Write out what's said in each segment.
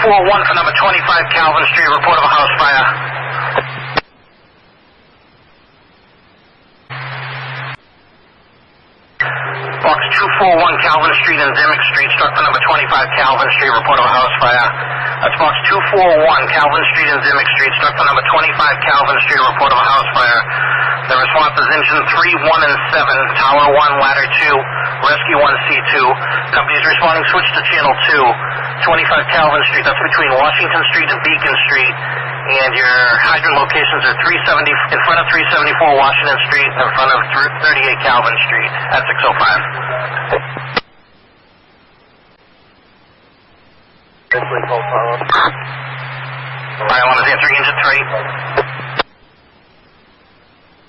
241 for number 25 Calvin Street, report of a house fire. Box 241 Calvin Street and Dimmick Street, struck for number 25 Calvin Street, report of a house fire. That's box 241 Calvin Street and Dimmick Street, struck for number 25 Calvin Street, report of a house fire. The response is engine 3, 1, and 7, tower 1, ladder 2, rescue 1, C2. Companies responding, switch to channel 2, 25 Calvin Street, that's between Washington Street and Beacon Street. And your hydrant locations are 370 in front of 374 Washington Street, in front of 38 Calvin Street at 605. Fire alarm is answering engine 3.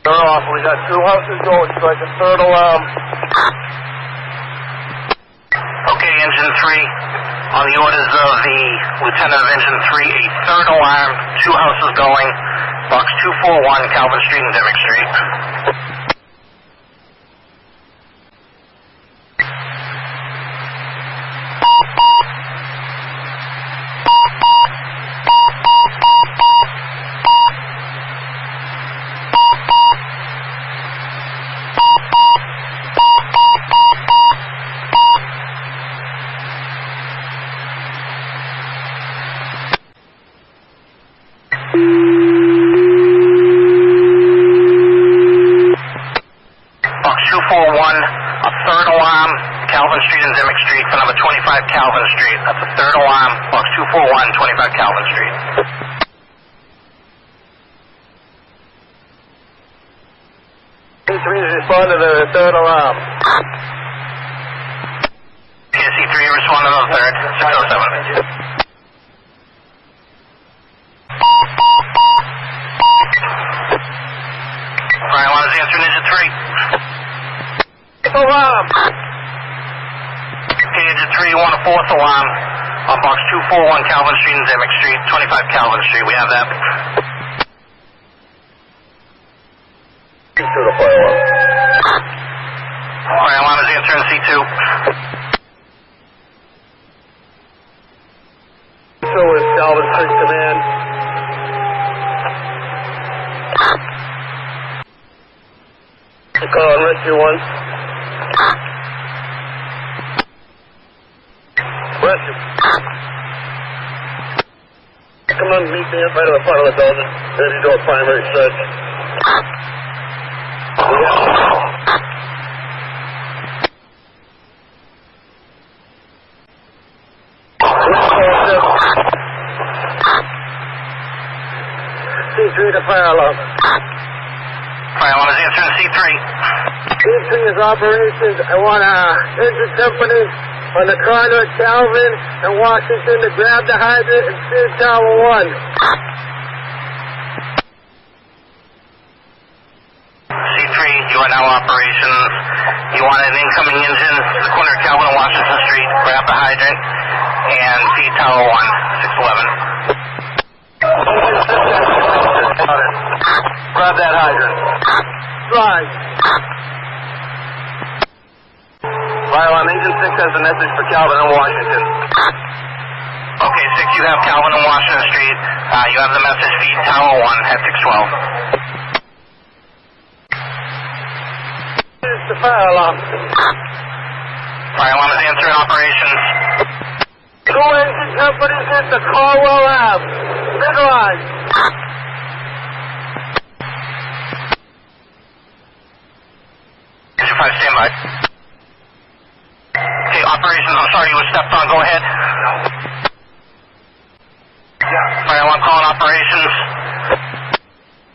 They're off. We got 2 houses going, strike a third alarm. Okay, engine 3. On the orders of the lieutenant of engine 3, a third alarm, 2 houses going, box 241 Calvin Street and Dimmick Street. Box 241, a third alarm, Calvin Street and Dimmick Street for number 25 Calvin Street. That's a third alarm, box 241, 25 Calvin Street. C3 is responding to the third alarm. PSC3 responding to the third, 607. Fire alarm is answering engine 3. Alarm! Okay, engine 3, you want a fourth alarm on box 241 Calvin Street and Dimmick Street, 25 Calvin Street. We have that. To the fire alarm. Fire alarm is answering C2. So is Calvin Street Command. Call on rescue 1. Rescue. Come on, meet me right at the front of the building. Ready to do a primary search. C3 to fire alarm. Fire alarm is answering C3. C3 is operations. I want engine company on the corner of Calvin and Washington to grab the hydrant and steer tower 1. C3, you are now operations. You want an incoming engine to the corner of Calvin and Washington Street, grab the hydrant, and feed tower 1, 611. Grab that hydrant. Drive. Fire alarm, engine 6 has a message for Calvin and Washington. Okay, 6, you have Calvin and Washington Street. You have the message feed tower 1 at 612. Here's the fire alarm. Fire alarm is answering operations. 2 engine companies at the Caldwell Ave. Midline. Engine 5, stand by. Okay, operations, I'm sorry you were stepped on. Go ahead. Fire alarm calling operations.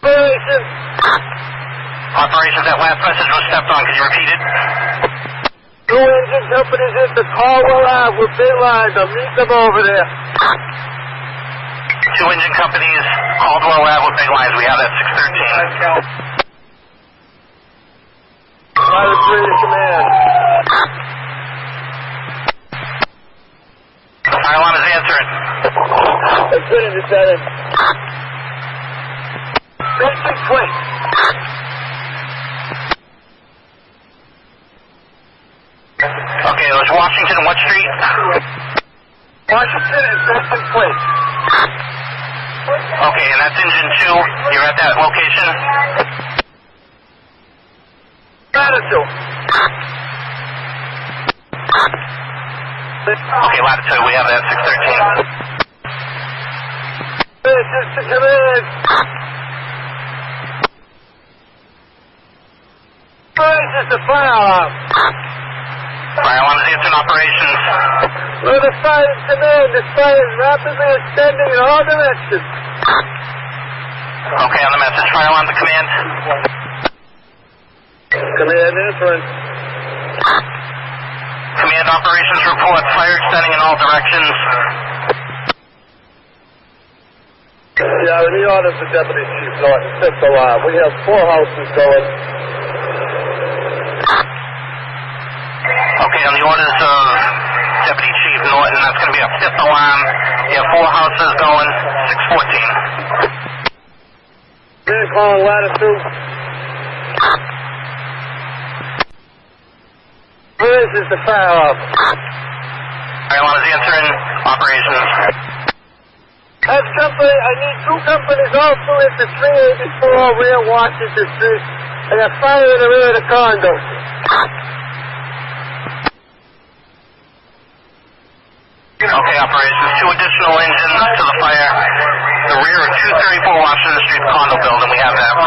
Operations. Operations, that last message was stepped on. Could you repeat it? 2 engine companies at the Caldwell Ave with big lines. I'll meet them over there. 2 engine companies, Caldwell Ave with big lines. We have that 613. Ladder 3 to command. Fire alarm is answering. That's good, Lieutenant. Basic quick. Okay, it was Washington and what street? Washington and Preston Place. Okay, and that's engine 2. You're at that location? Latitude. Okay, latitude, we have that 613. This is the command. This is the fire alarm. Fire alarm is answering operations. We're the fire command. This fire is rapidly extending in all directions. Okay, on the message, fire alarm to command. Command answering. Command operations report, fire extending in all directions. Yeah, we need orders for Deputy Chief Norton, 5th alarm. We have 4 houses going. Okay, on the orders of Deputy Chief Norton, that's going to be a 5th alarm. You have 4 houses going, 614. Man calling latitude. This is the fire alarm. Fire alarm is answering operations. That's company, I need 2 companies also at the 384 rear Washington Street. I got fire in the rear of the condo. Okay, operations, 2 additional engines to the fire. The rear of 234 Washington Street condo building, we have that.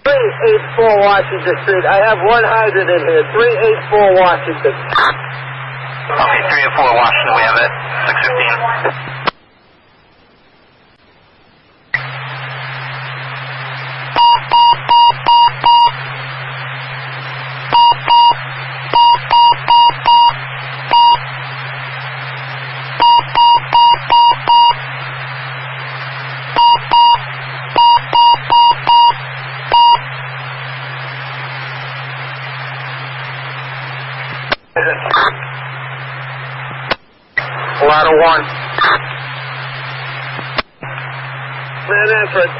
384 Washington Street. I have 1 hydrant in here. 384 Washington. Okay, 384 Washington, we have it. 615. Ladder 1. Man answering.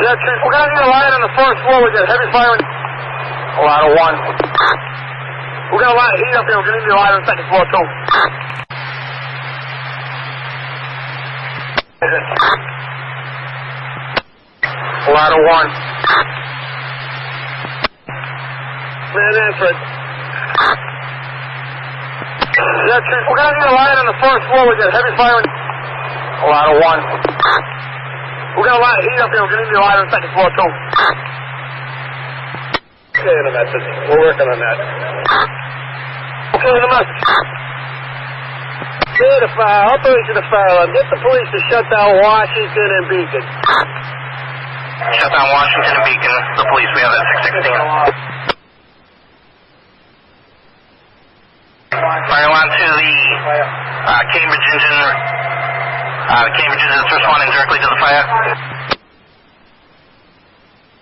Yeah, Chief, we're going to need a light on the first floor. We got heavy firing. Ladder 1. We're going to light heat up here. We're going to need a light on the second floor, too. Ladder 1. Man answering. Yeah, Chief, we're going to need a light on the first floor. We got heavy firing. Ladder 1. We're going to light heat up here. We're going to need a light on the second floor, too. Okay, in the message. We're working on that. Okay, in the message. Clear the fire. Operation the fire alarm. Get the police to shut down Washington and Beacon. Shut down Washington and Beacon. The police, we have that 616. Fire alarm to the Cambridge engine. Cambridge engine is responding directly to the fire.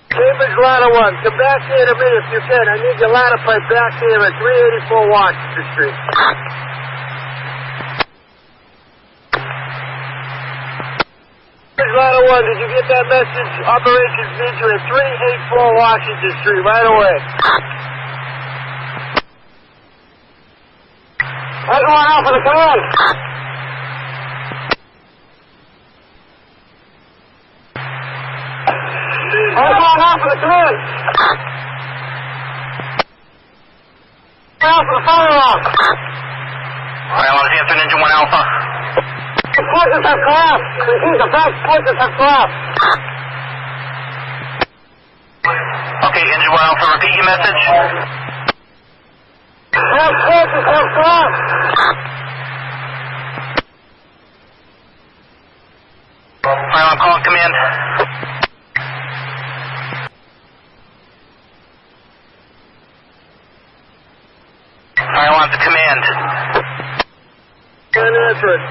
Cambridge ladder 1, come back here to me if you can. I need your ladder pipe back here at 384 Washington Street. Cambridge ladder 1, did you get that message? Operations need you at 384 Washington Street right away. That's one out for the command. That's one out for the command. Out for the fire alarm. Fire alarm is answering engine 1 Alpha. The switches have collapsed. The back switches have collapsed. Okay, engine 1 Alpha, repeat your message. Back switches have collapsed. Fire alarm calling command. Fire alarm to command. Can answer it.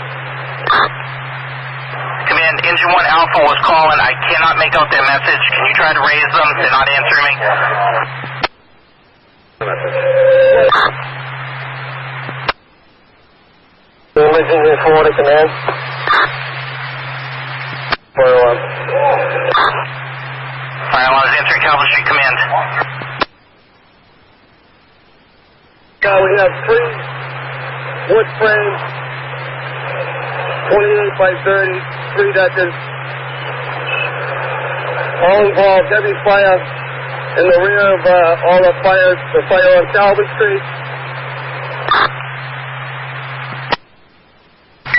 Command, engine 1 Alpha was calling. I cannot make out their message. Can you try to raise them? They're not answering me. Engine 4 to command. Fire alarm. Fire alarm is answering Calvin Street command. We have 3 wood frame, 28 by 30, 3-deckers. All involved, heavy fire in the rear of all the fires, the fire on Calvin Street.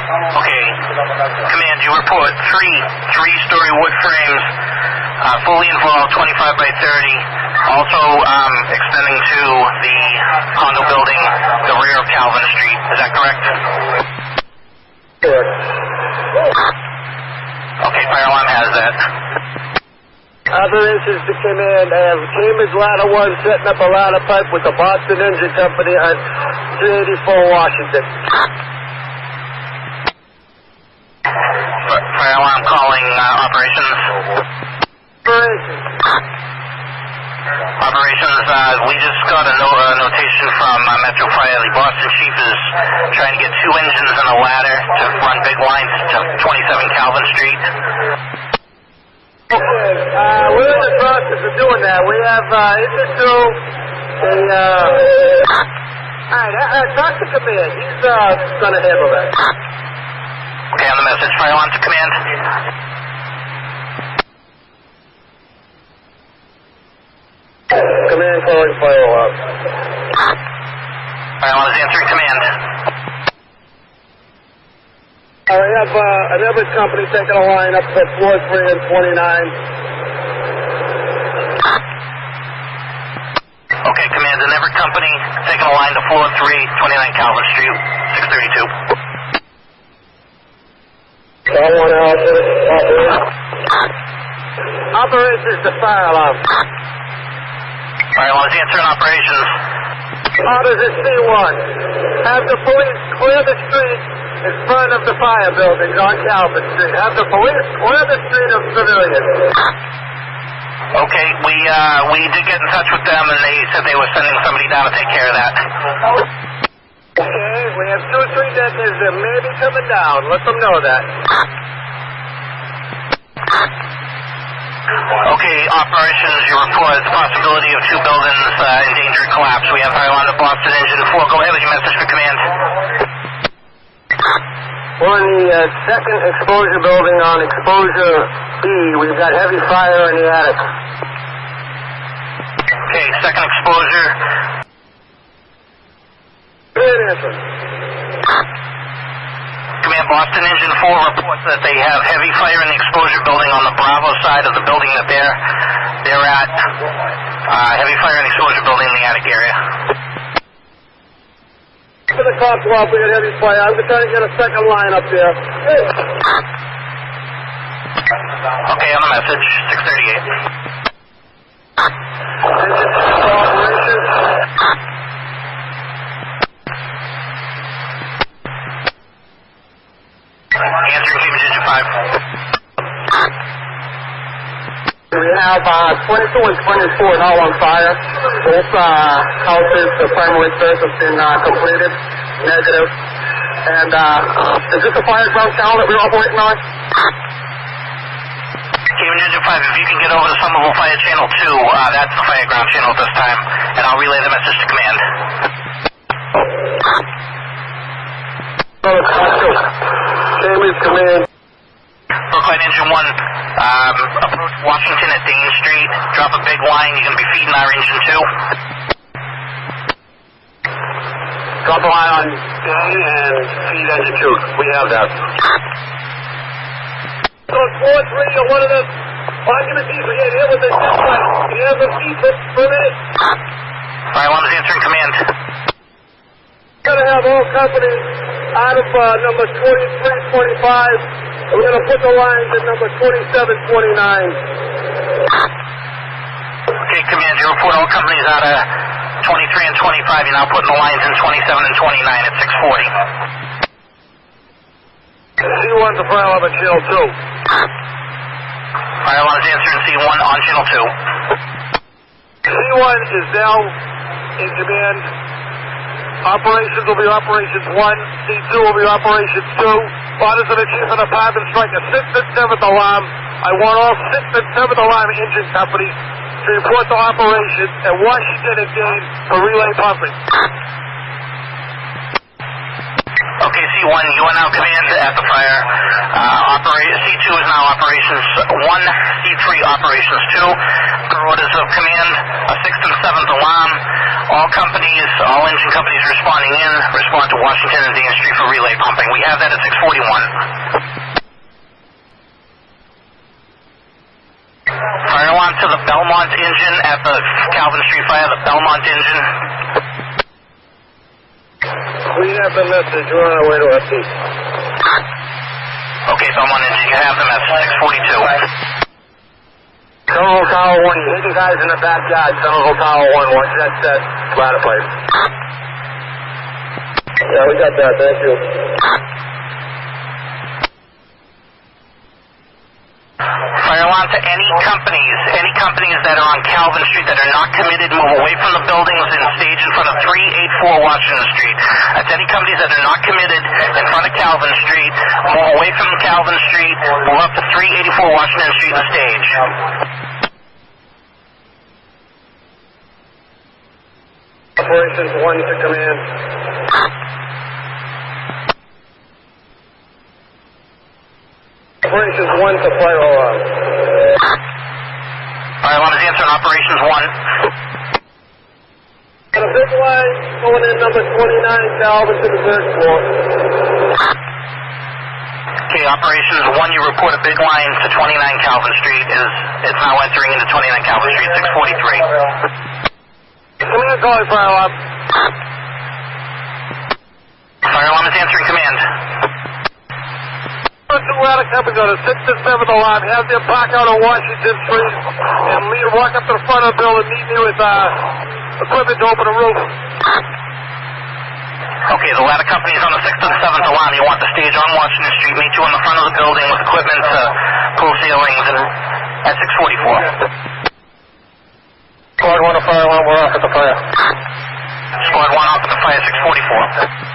Okay, command, you report three-story wood frames, fully involved, 25 by 30, also extending to the condo building, the rear of Calvin Street. Is that correct? Correct. Okay, fire alarm has that. Operations to command. I have Cambridge Ladder 1 setting up a ladder pipe with the Boston Engine Company on 384 Washington. Fire alarm calling operations. Operations, we just got a notation from Metro Fire. The Boston chief is trying to get 2 engines and a ladder to run big lines to 27 Calvin Street. Okay, we're in the process of doing that. We have engine 2, alright, talk to command. He's going to handle that. Okay, on the message, fire alarm to command. Command calling fire alarm. Fire alarm is answering command. We have another company taking a line up to floor 3 and 29. Okay, command, and every company taking a line to floor 3, 29 Calvin Street, 632. Operations to fire alarm. Fire alarm is answering operations. Orders at C1. Have the police clear the street in front of the fire buildings on Calvin Street. Have the police clear the street of civilians. Okay, we did get in touch with them, and they said they were sending somebody down to take care of that. Okay, we have 2 3-deckers that may be coming down. Let them know that. Okay, operations, you report the possibility of 2 buildings in danger of collapse. We have fire alarm to Boston Engine 4. Go ahead with your message for command. We're in the second exposure building on exposure B. We've got heavy fire in the attic. Okay, second exposure. Good answer. Command, Boston Engine 4 reports that they have heavy fire in the exposure building on the Bravo side of the building that they're at. Heavy fire in the exposure building in the attic area. To the cops off, we got heavy fire. I'm trying to get a second line up there. Okay, on the message, 638. Answering Cambridge Engine 5. We have 22 and 24 now on fire. Both houses, the primary search has been completed. Negative. And is this a fireground channel that we're operating on? Cambridge Engine 5, if you can get over to Somerville Fire Channel 2, that's the fireground channel at this time, and I'll relay the message to command. Cambridge command. Brooklyn Engine 1, approach Washington at Dane Street, drop a big line, you're going to be feeding our Engine 2. Drop a line on Dane and feed engine 2. We have that. So 4-3 or one of the occupancies we get hit with the jet fight. Can you have them feed for a minute? Fire alarm is answering command. We're going to have all companies out of number 2325. We're going to put the lines at number 2729. Okay, command, you report all companies out of 23 and 25. You're now putting the lines in 27 and 29 at 640. C1 to fire alarm at channel 2. Fire alarm is answering C1 on channel 2. C1 is now in command. Operations will be operations 1. C2 will be operations 2. Orders of the chief of the department strike a 6th and 7th alarm. I want all 6th and 7th alarm engine companies to report to operations at Washington and Dane for relay pumping. Okay, C1, you are now command at the fire. C2 is now operations 1, C3 operations 2. Per orders of command, a 6th and 7th alarm. All engine companies responding in, respond to Washington and Dean Street for relay pumping. We have that at 641. Fire alarm to the Belmont engine at the Calvin Street fire, the Belmont engine. We have the message. We're on our way to FD. Okay, Belmont engine, you have them at 642. Somerville Tower 1, you hit the guys in the backyard. Somerville Tower 1, watch that set. Ladder plate. Yeah, we got that. Thank you. Fire alarm to any companies that are on Calvin Street that are not committed, move away from the buildings and stage in front of 384 Washington Street. That's any companies that are not committed in front of Calvin Street, move away from Calvin Street, move up to 384 Washington Street and stage. Operations 1 to command. Operations 1 to fire alarm. Fire alarm is answering Operations 1. Got a big line going in number 29 Calvin to the third floor. Okay, Operations 1, you report a big line to 29 Calvin Street. It's now entering into 29 Calvin Street, 643. Command calling fire alarm. Fire alarm is answering command. Two ladder companies on the 6th and 7th alarm. Have them park out on Washington Street and walk up to the front of the building, meet me with equipment to open the roof. Okay, the ladder company is on the 6th and 7th alarm. You want the stage on Washington Street, meet you in the front of the building with equipment to pull ceilings and at 644. Squad 1 to fire alarm, we're off at the fire. Squad 1 off at the fire, 644.